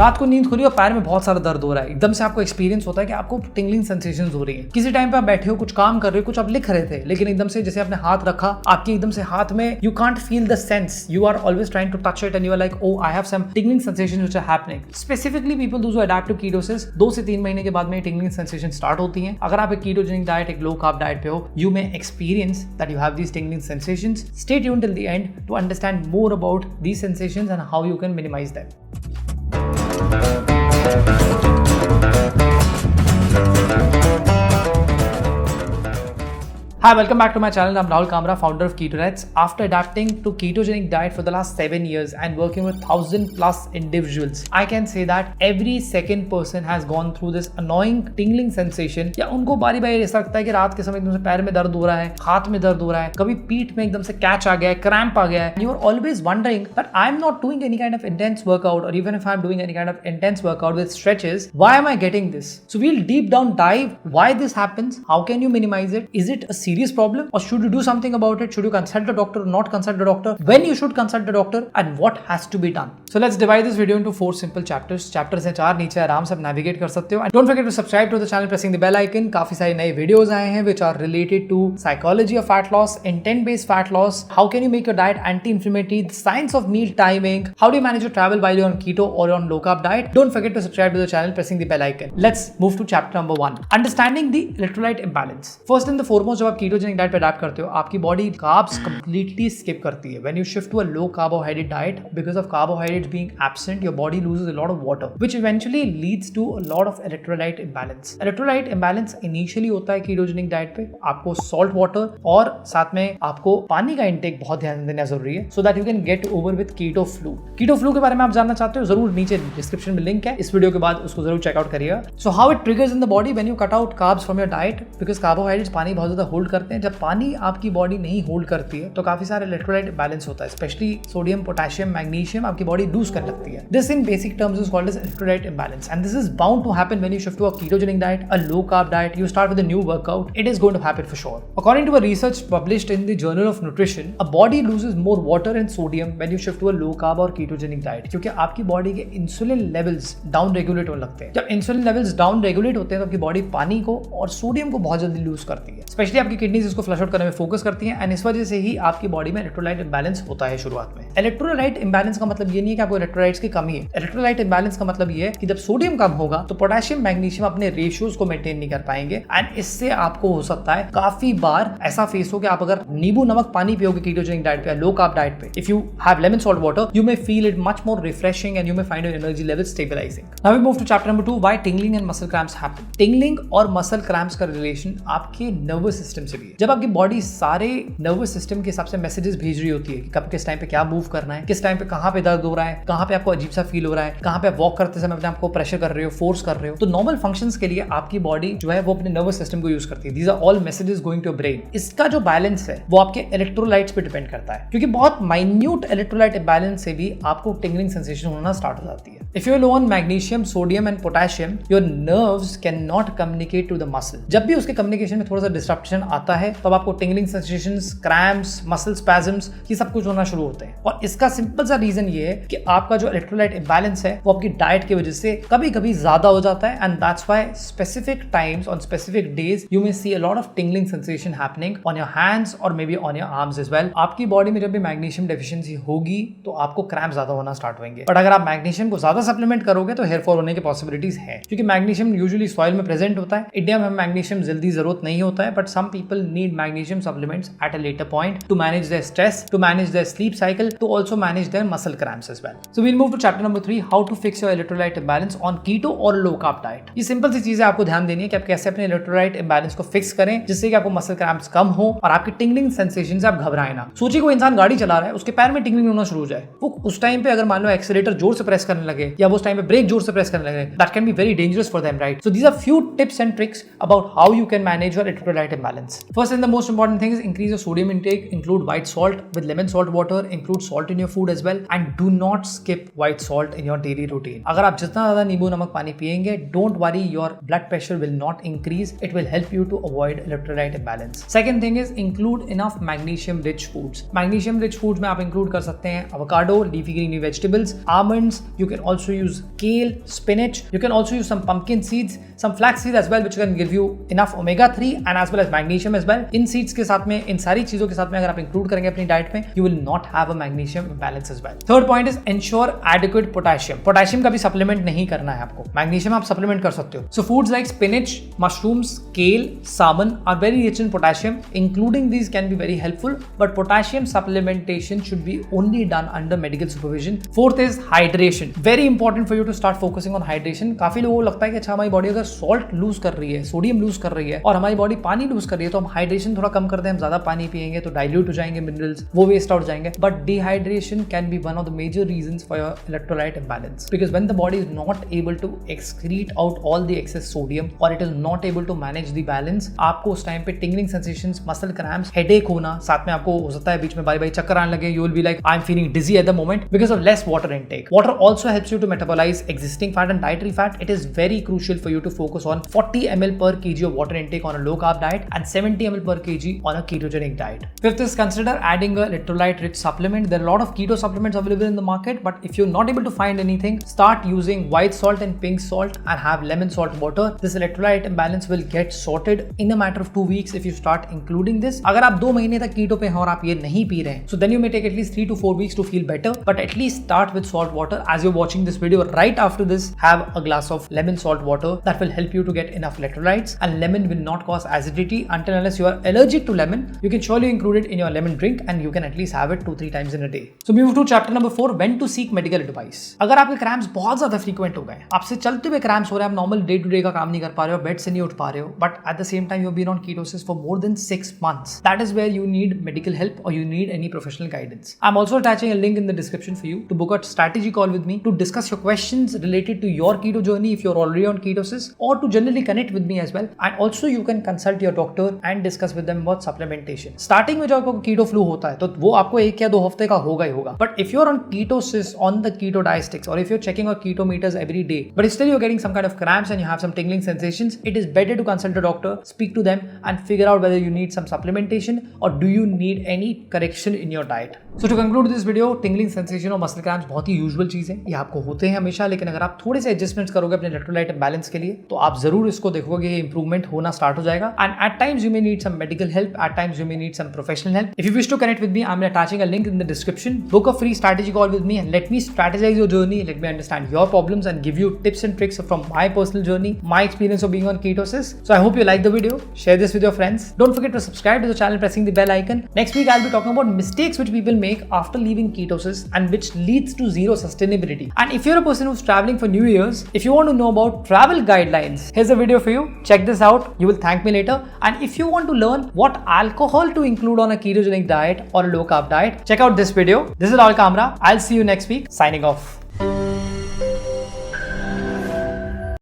रात को नींद खुली और पैर में बहुत सारा दर्द हो रहा है, एकदम से आपको एक्सपीरियंस होता है कि आपको टिंगलिंग सेंसेशंस हो रही है। किसी टाइम पे आप बैठे हो, कुछ काम कर रहे हो, कुछ आप लिख रहे थे, लेकिन एकदम से जैसे आपने हाथ रखा, आपके एकदम से हाथ में you can't feel the sense, you are always trying to touch it and you are like oh I have some tingling sensations which are happening. Specifically people those who adapt to ketosis 2 से 3 महीने के बाद में tingling sensation start होती हैं। अगर आप एक कीटोजेनिक डाइट, एक लो कार्ब डाइट पे हो, you may experience that you have these tingling sensations. Stay tuned till the end to understand more about these sensations and how you can minimize them. Hi, welcome back to my channel. I'm Rahul Kamra, founder of KetoNets. After adapting to ketogenic diet for the last 7 years and working with 1,000+ individuals, I can say that every second person has gone through this annoying tingling sensation. या उनको बारी बारी ऐसा लगता है कि रात के समय एकदम से पैर में दर्द हो रहा है, हाथ में दर्द हो रहा है, कभी पीठ में एकदम से कैच आ गया है, क्रैम्प आ गया है. You are always wondering that I'm not doing any kind of intense workout, or even if I'm doing any kind of intense workout with stretches, why am I getting this? So we'll deep down dive why this happens, how can you minimize it, is it a serious problem, or should you do something about it, should you consult the doctor or not consult the doctor, when you should consult the doctor, and what has to be done. So let's divide this video into 4 simple chapters. Chapters हैं 4, नीचे आराम से आप navigate कर सकते हो. And don't forget to subscribe to the channel pressing the bell icon. काफी सारे नए videos आए हैं which are related to psychology of fat loss, intent-based fat loss, how can you make your diet anti-inflammatory, the science of meal timing, how do you manage your travel while you're on keto or on low carb diet. Don't forget to subscribe to the channel pressing the bell icon. Let's move to chapter number 1. Understanding the electrolyte imbalance. First and the foremost, जब आप ketogenic diet पे adapt करते हो, आपकी body carbs completely skip करती है. When you shift to a low carbohydrate diet, because of carbohydrates being absent, your body loses a lot of water which eventually leads to a lot of electrolyte imbalance. Electrolyte imbalance initially होता है ketogenic diet पे. आपको salt water और साथ में आपको पानी का इंटेक बहुत ध्यान देना जरूरी है, so that you can get over with keto flu. Keto flu के बारे में आप जानना चाहते हो, जरूर नीचे डिस्क्रिप्शन में लिंक है, इस वीडियो के बाद उसको जरूर चेकआउट करिएगा. So how it triggers in the body when you cut out carbs from your diet, because carbohydrates पानी बहुत ज्यादा होल्ड करते हैं. जब पानी आपकी बॉडी नहीं होल्ड करती है तो काफी सारे इलेक्ट्रोलाइट बैलेंस होता है, स्पेशली सोडियम, पोटेशियम, मैग्नीशियम आपकी बॉडी लूज करने लगती है. This in basic terms is called as electrolyte imbalance, and this is bound to happen when you shift to a ketogenic diet, a low carb diet, you start with a new workout. It is going to happen for sure. According to a research published in the journal of nutrition, a body loses more water and sodium when you shift to a low carb और ketogenic diet, क्योंकि आपकी body के insulin levels down regulate होने लगते हैं. जब insulin levels down regulate होते हैं तो आपकी बॉडी पानी को और सोडियम को बहुत जल्दी लूज करती है. स्पेशली आपकी किडनीज इसको फ्लश आउट करने में फोकस करती हैं, एंड इस वजह से ही आपकी बॉडी में इलेक्ट्रोलाइट इंबैलेंस होता है शुरुआत में. इलेक्ट्रोलाइट इंबैलेंस का मतलब ये नहीं है कि आपको इलेक्ट्रोलाइट्स की कमी है. इलेक्ट्रोलाइट इंबैलेंस का मतलब ये है कि जब सोडियम कम होगा तो पोटेशियम, मैग्नीशियम अपने रेशियोज को मेंटेन नहीं कर पाएंगे, एंड इससे आपको हो सकता है काफी बार ऐसा फेस हो कि आप अगर नींबू नमक पानी पियोगे कीटोजेनिक डाइट पे, लो कार्ब डाइट पे, if you have lemon salt water, you may feel it much more refreshing and you may find your energy level stabilising. Now we move to chapter number 2, why tingling and muscle cramps happen. Tingling और muscle cramps का relation आपके nervous system से भी है. जब आपकी body सारे nervous system के हिसाब से मैसेजेस भेज रही होती है कि कब किस टाइम पे क्या मूव करना है, किस टाइम पे कहां पे दर्द हो रहा है, कहां पे आपको अजीब सा फील हो रहा है, कहां पे आप वॉक करते समय अपने आपको प्रेशर कर रहे हो, फोर्स कर रहे हो, तो नॉर्मल फंक्शंस के लिए आपकी बॉडी जो है वो अपने नर्वस सिस्टम को यूज करती है. These are all messages going to brain. इसका जो बैलेंस है वो आपके इलेक्ट्रोलाइट्स पे डिपेंड करता है, क्योंकि बहुत माइन्यूट इलेक्ट्रोलाइट बैलेंस से भी आपको टिंगलिंग सेंसेशन होना स्टार्ट हो जाती है. If you're low on magnesium, sodium and potassium, your nerves cannot communicate to the muscle. जब भी उसके कम्युनिकेशन में थोड़ा सा डिस्ट्रप्शन आता है तब आपको टिंगलिंग सेंसेशंस, क्रैम्प्स, मसल स्पैज्म्स ये सब कुछ होना शुरू होते हैं. और इसका सिंपल सा रीजन ये है कि आपका जो इलेक्ट्रोलाइट इंबैलेंस है वो आपकी डाइट की वजह से कभी कभी ज्यादा हो जाता है, and that's why specific times on specific days you may see a lot of tingling sensation happening on your hands और may be on your arms as well. आपकी बॉडी में जब भी मैग्नीशियम डेफिशिएंसी होगी तो आपको क्रैम्प ज्यादा होना स्टार्ट होंगे. बट अगर आप मैग्नीशियम को ज्यादा सप्लीमेंट करोगे तो हेयर फॉल होने की पॉसिबिलिटीज है, क्योंकि मैग्नीशियम यूजुअली सॉइल में प्रेजेंट होता है. इंडिया में मैग्नीशियम जल्दी जरूरत नहीं होता है, but some people need magnesium supplements at a later point to manage their stress, to manage their sleep cycle, to also manage their muscle cramps as well. So we'll move to chapter number 3, how to fix your electrolyte imbalance on keto और low carb diet. ये simple सी चीजें आपको ध्यान देनी है कि आप कैसे अपने इलेक्ट्रोलाइट इंबैलेंस को फिक्स करें जिससे कि आपको मसल क्रैम्प्स कम हो और आपकी टिंगलिंग सेंसेशन से आप घबराएं ना. सोचिए कोई इंसान गाड़ी चला रहा है, उसके पैर में टिंगलिंग होना शुरू हो जाए, वो उस टाइम पे अगर मान लो एक्सीलरेटर जोर से प्रेस करने लगे या वो उस टाइम पे ब्रेक जोर से प्रेस करने लगे, that can be very dangerous for them, right? So these are few tips and tricks about how you can manage your electrolyte imbalance. First and the most important thing is increase your sodium intake, include white salt with lemon salt water, include salt in your food as well, and do not skip white salt in your daily routine. अगर आप जितना ज़्यादा नींबू नमक पानी पिएंगे, don't worry, your blood pressure will not increase. It will help you to avoid electrolyte imbalance. Second thing is include enough magnesium rich foods. Magnesium rich foods में आप include कर सकते हैं avocado, leafy greeny vegetables, almonds. You can also use kale, spinach. You can also use some pumpkin seeds, some flax seeds as well, which can give you enough omega-3 and as well as magnesium as well. In seeds के साथ में, इन सारी चीजों के साथ में अगर आप include करेंगे अपनी डाइट में, you will not have a magnesium imbalance as well. Third point is ensure adequate potassium. Potassium का भी supplement नहीं करना है आपको. Magnesium आप supplement कर सकते हो. So foods like spinach, mushrooms, kale, salmon are very rich in potassium. Including these can be very helpful, but potassium supplementation should be only done under medical supervision. Fourth is hydration. Very important for you to start focusing on hydration. काफी लोगों को लगता है कि अच्छा हमारी body अगर salt loose कर रही है, सोडियम लूज कर रही है और हमारी बॉडी पानी लूज कर रही है, तो हम हाइड्रेशन थोड़ा कम कर दें, हम ज्यादा पानी पिएंगे तो डाइल्यूट हो जाएंगे मिनरल्स, वो वेस्ट आउट जाएंगे. But dehydration can be one of the major reasons for your electrolyte imbalance, because when the body is not able to excrete out all the excess sodium or it is not able to manage the balance, आपको उस time पे tingling sensations, muscle cramps, headache होना, साथ में आपको हो सकता है बीच में बारी बारी चक्कर आने लगे, you will be like I'm feeling dizzy at the moment because of less water intake. Water also helps you to metabolize existing fat and dietary fat. It is very crucial for you to focus on 40 ml per kg of water intake on a low carb diet and 70 ml per kg on a ketogenic diet. Fifth is consider adding a electrolyte rich supplement. There are a lot of keto supplements available in the market, but if you're not able to find anything, start using white salt and pink salt and have lemon salt water. This electrolyte imbalance will get sorted in a matter of 2 weeks if you start including this. अगर आप 2 महीने तक कीटो पे हैं और आप ये नहीं पी रहे हैं, so then you may take at least 3 to 4 weeks to feel better, but at least start with salt water. As you're watching this video, right after this, have a glass of lemon salt water. That will help you to get enough electrolytes, and lemon will not cause acidity until unless you are allergic to lemon. You can surely include it in your lemon drink and you can at least have it 2-3 times in a day. So move to chapter number 4, when to seek medical advice. अगर आपके cramps बहुत ज्यादा frequent हो गए, आपसे चलते हुए cramps हो रहे हैं, आप नॉर्मल डे टू डे का काम नहीं कर पा रहे हो, बेड से नहीं उठ पा रहे हो, but at the same time you have been on ketosis for more than 6 months, that is where you need medical help और you need any professional guidance. I am also attaching a link in the description for you to book a strategy call with me to discuss your questions related to your keto journey if you're already on ketosis, or to generally connect with me as well. And also you can consult your doctor and discuss with them about supplementation. Starting में जब आपको keto flu होता है तो वो आपको 1 या 2 हफ्ते का होगा ही होगा. But if you're on ketosis on the keto diastics, or if you're checking your keto meters every day, but still you're getting some kind of cramps and you have some tingling sensations, it is better to consult a doctor, speak to them and figure out whether you need some supplementation or do you need any correction in your diet. So to conclude this video, tingling sensation और muscle cramps बहुत ही usual चीज है, ये आपको होते हैं हमेशा, लेकिन अगर आप थोड़े से एडजस्टमेंट्स करोगे अपने इलेक्ट्रोलाइट इंबैलेंस के लिए तो आप जरूर इसको देखोगे ये इंप्रूवमेंट होना स्टार्ट हो जाएगा. And at times you may need some medical help, at times you may need some professional help. If you wish to connect with me, I am attaching a link in the description. Book a free strategy call with me and let me strategize your journey, let me understand your problems and give you tips and tricks from my personal journey, my experience of being on ketosis. So I hope you like the video. Share this with your friends. Don't forget to subscribe to the channel pressing the bell icon. Next week I'll be talking about mistakes which people make after leaving ketosis and which leads to zero sustainability. And if you're a person who's traveling for New Year's, if you want to know about travel guidelines, here's a video for you. Check this out. You will thank me later. And if you want to learn what alcohol to include on a ketogenic diet or a low carb diet, check out this video. This is Raul Kamra. I'll see you next week. Signing off.